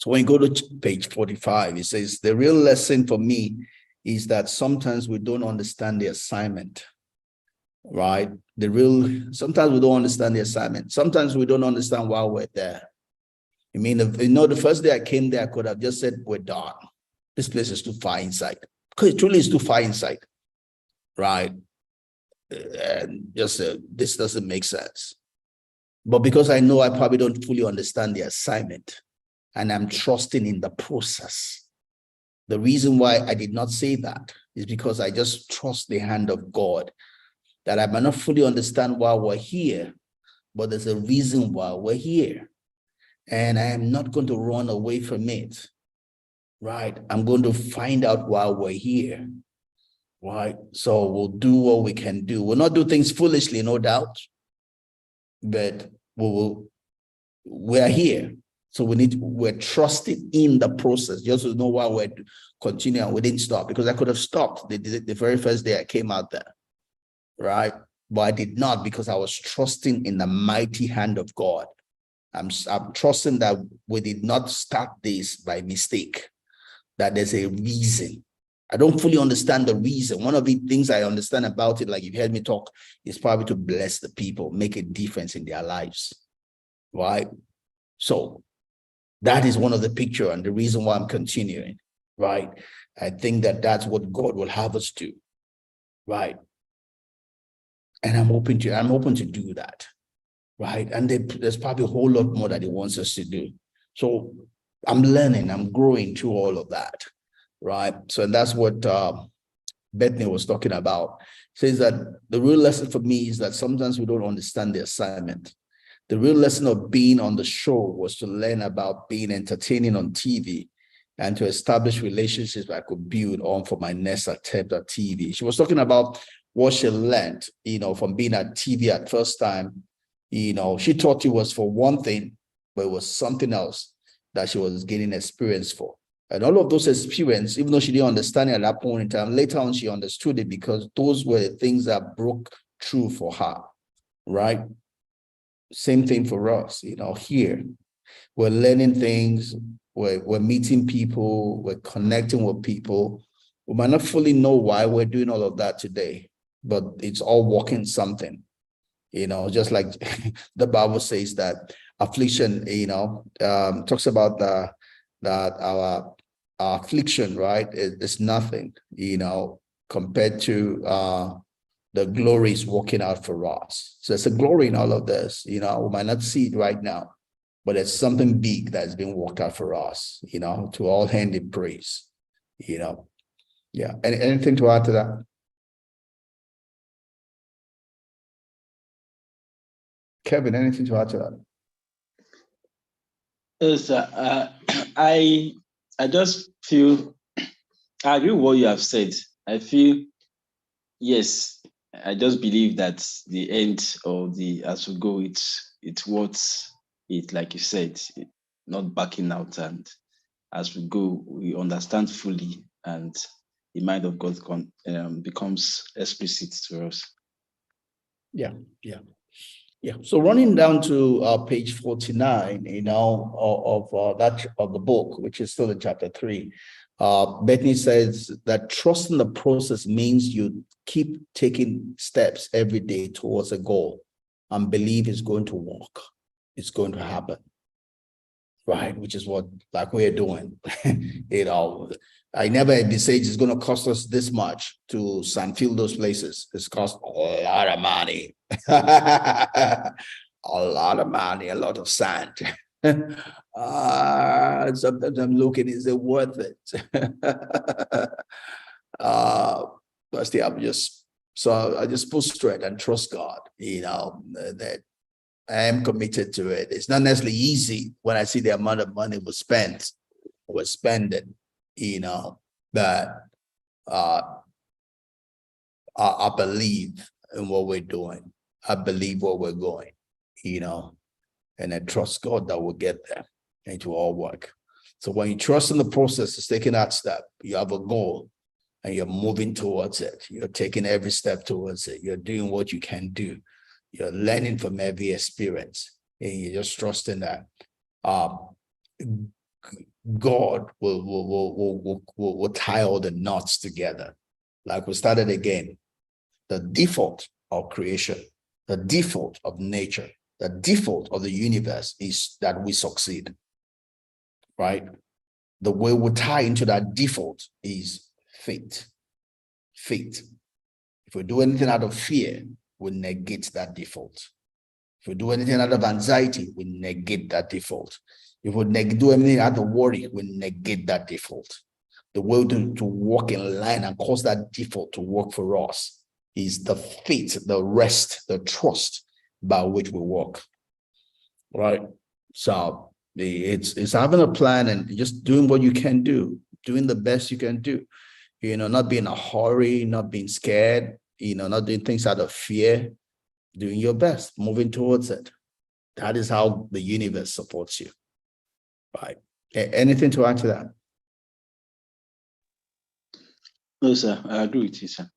So when you go to page 45, it says, the real lesson for me is that sometimes we don't understand the assignment, right? Sometimes we don't understand the assignment. Sometimes we don't understand why we're there. I mean, the first day I came there, I could have just said, we're done. This place is too far inside. Because it truly is too far inside, right? And just this doesn't make sense. But because I know I probably don't fully understand the assignment, and I'm trusting in the process. The reason why I did not say that is because I just trust the hand of God, that I might not fully understand why we're here, but there's a reason why we're here. And I am not going to run away from it, right? I'm going to find out why we're here, right? So we'll do what we can do. We'll not do things foolishly, no doubt, but we're here. So we're trusting in the process, just to know why we're continuing. We didn't stop, because I could have stopped the very first day I came out there, right? But I did not, because I was trusting in the mighty hand of God. I'm trusting that we did not start this by mistake, that there's a reason. I don't fully understand the reason. One of the things I understand about it, like you've heard me talk, is probably to bless the people, make a difference in their lives, right? So that is one of the picture and the reason why I'm continuing, right? I think that that's what God will have us do, right? And I'm open to do that, right? And there's probably a whole lot more that he wants us to do. So I'm learning, I'm growing through all of that, right? So that's what Bethany was talking about. Says that the real lesson for me is that sometimes we don't understand the assignment. The real lesson of being on the show was to learn about being entertaining on TV and to establish relationships I could build on for my next attempt at TV. She was talking about what she learned, from being at TV at first time. She thought it was for one thing, but it was something else that she was gaining experience for. And all of those experience, even though she didn't understand it at that point in time, later on she understood it, because those were the things that broke through for her, right? Same thing for us, here. We're learning things, we're meeting people, we're connecting with people. We might not fully know why we're doing all of that today, but it's all working something, just like the Bible says that affliction, talks about that our affliction, right, is nothing, compared to the glory is working out for us. So it's a glory in all of this. We might not see it right now, but it's something big that's been worked out for us, to all hand in praise, Yeah. Anything to add to that? Kevin, anything to add to that? Yes, I just feel, I agree with what you have said. I feel, yes, I just believe that the end of as we go, it's worth it, like you said, not backing out. And as we go, we understand fully, and the mind of God becomes explicit to us. Yeah. So running down to page 49, of the book, which is still in chapter 3, Bethany says that trusting the process means you keep taking steps every day towards a goal and believe it's going to work. It's going to happen, right? Which is what we're doing. I never envisaged it's going to cost us this much to sandfield those places. It's cost a lot of money. A lot of money, a lot of sand. Sometimes I'm looking, is it worth it? But still, I just pull straight and trust God, that I am committed to it. It's not necessarily easy when I see the amount of money we're spending, but I believe in what we're doing. I believe where we're going, and I trust God that we'll get there and it will all work. So when you trust in the process, it's taking that step. You have a goal and you're moving towards it. You're taking every step towards it. You're doing what you can do. You're learning from every experience, and you're just trusting that. God will tie all the knots together. Like we started again, the default of creation, the default of nature, the default of the universe is that we succeed, right? The way we tie into that default is faith. Faith. If we do anything out of fear, we negate that default. If we do anything out of anxiety, we negate that default. If we do anything out of worry, we negate that default. The way to walk in line and cause that default to work for us is the faith, the rest, the trust by which we walk. Right? So it's having a plan and just doing what you can do, doing the best you can do. Not being in a hurry, not being scared, not doing things out of fear, doing your best, moving towards it. That is how the universe supports you. Right. Anything to add to that? No, sir. I agree with you, sir.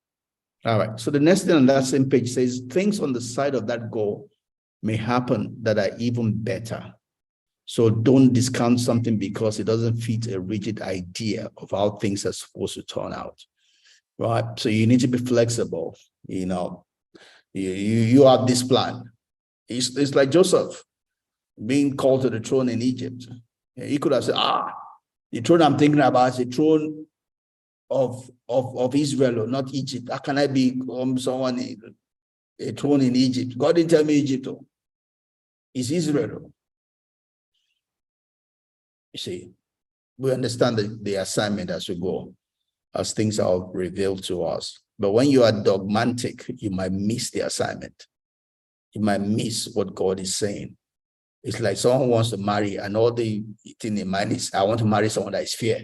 All right. So the next thing on that same page says things on the side of that goal may happen that are even better. So don't discount something because it doesn't fit a rigid idea of how things are supposed to turn out. Right. So you need to be flexible. You have this plan. It's like Joseph being called to the throne in Egypt. He could have said, the throne I'm thinking about is the throne of Israel, not Egypt. How can I be someone a throne in Egypt? God didn't tell me Egypt. It's Israel. You see, we understand the assignment as we go, as things are revealed to us. But when you are dogmatic, you might miss the assignment. You might miss what God is saying. It's like someone wants to marry and all the thing in mind is, I want to marry someone that is fair.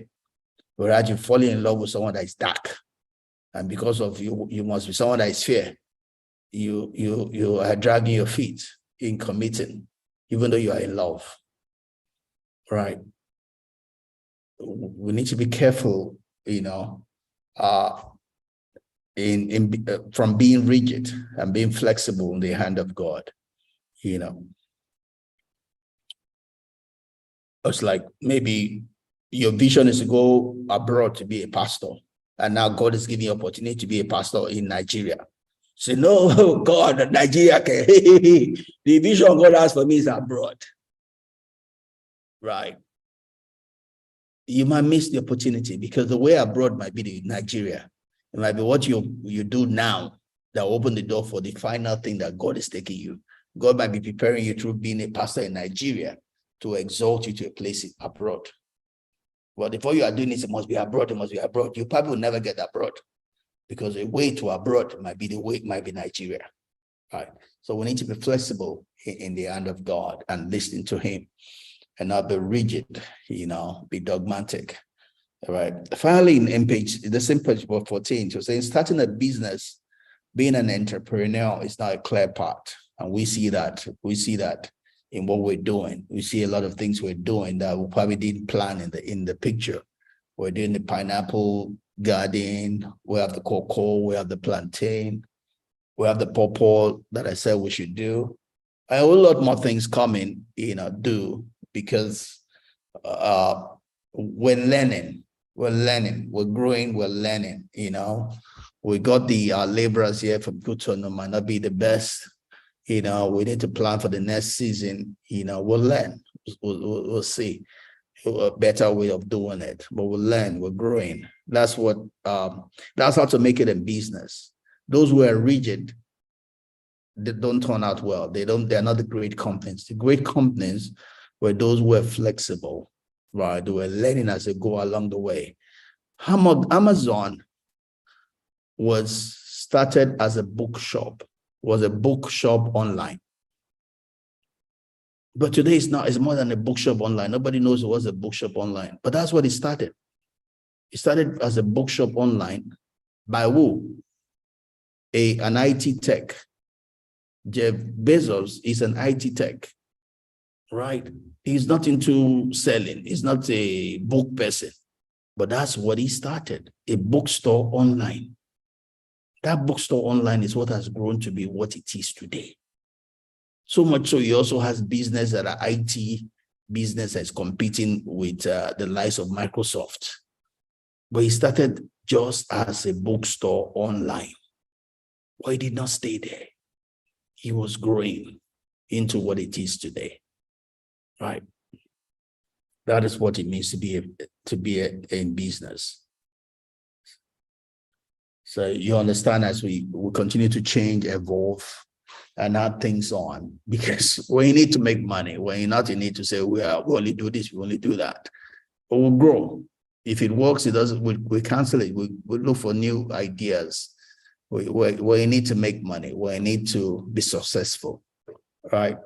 Whereas you fall in love with someone that is dark. And because of you must be someone that is fair. You are dragging your feet in committing, even though you are in love. Right? We need to be careful, from being rigid and being flexible in the hand of God. It's like maybe your vision is to go abroad to be a pastor, and now God is giving you opportunity to be a pastor in Nigeria. Say, no, God, Nigeria, the vision God has for me is abroad. Right? You might miss the opportunity because the way abroad might be the Nigeria. It might be what you do now that will open the door for the final thing that God is taking you. God might be preparing you through being a pastor in Nigeria to exalt you to a place abroad. But before you are doing this, it must be abroad, it must be abroad. You probably will never get abroad because the way to abroad might be Nigeria. Right? So we need to be flexible in the hand of God and listening to him and not be rigid, be dogmatic. All right. Finally, in the same page 14, so saying starting a business, being an entrepreneur is not a clear path. And we see that in what we're doing. We see a lot of things we're doing that we probably didn't plan in the picture. We're doing the pineapple garden, we have the cocoa, we have the plantain, we have the pawpaw that I said we should do. A whole lot more things coming, do, because we're learning, we're growing, we're learning, We got the laborers here from Cotonou, might not be the best. We need to plan for the next season. We'll learn. We'll see a better way of doing it, but we'll learn. We're growing. That's how to make it in business. Those who are rigid, they don't turn out well. They're not the great companies. The great companies were those who were flexible, right? They were learning as they go along the way. Amazon was started as a bookshop, was a bookshop online. But today it's more than a bookshop online. Nobody knows it was a bookshop online, but that's what it started. It started as a bookshop online by who? An IT tech. Jeff Bezos is an IT tech, right? He's not into selling. He's not a book person, but that's what he started, a bookstore online. That bookstore online is what has grown to be what it is today. So much so he also has business that are IT business that's competing with the likes of Microsoft. But he started just as a bookstore online. But he did not stay there. He was growing into what it is today, right? That is what it means to be in business. So you understand, as we continue to change, evolve, and add things on, because we need to make money. We're not in need to say we only do this, we only do that. But we'll grow. If it works, it doesn't. We cancel it. We look for new ideas. We need to make money. We need to be successful, right?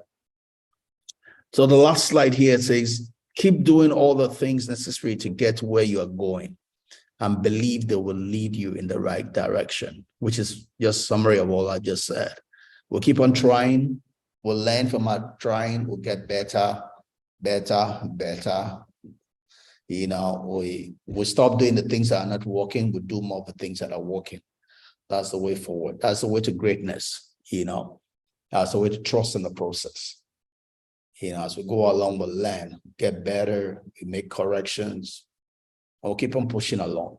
So the last slide here says, keep doing all the things necessary to get where you are going, and believe they will lead you in the right direction, which is just summary of all I just said. We'll keep on trying. We'll learn from our trying. We'll get better. We stop doing the things that are not working. We do more of the things that are working. That's the way forward. That's the way to greatness. That's the way to trust in the process. As we go along, we'll learn, get better, we make corrections. We'll keep on pushing along.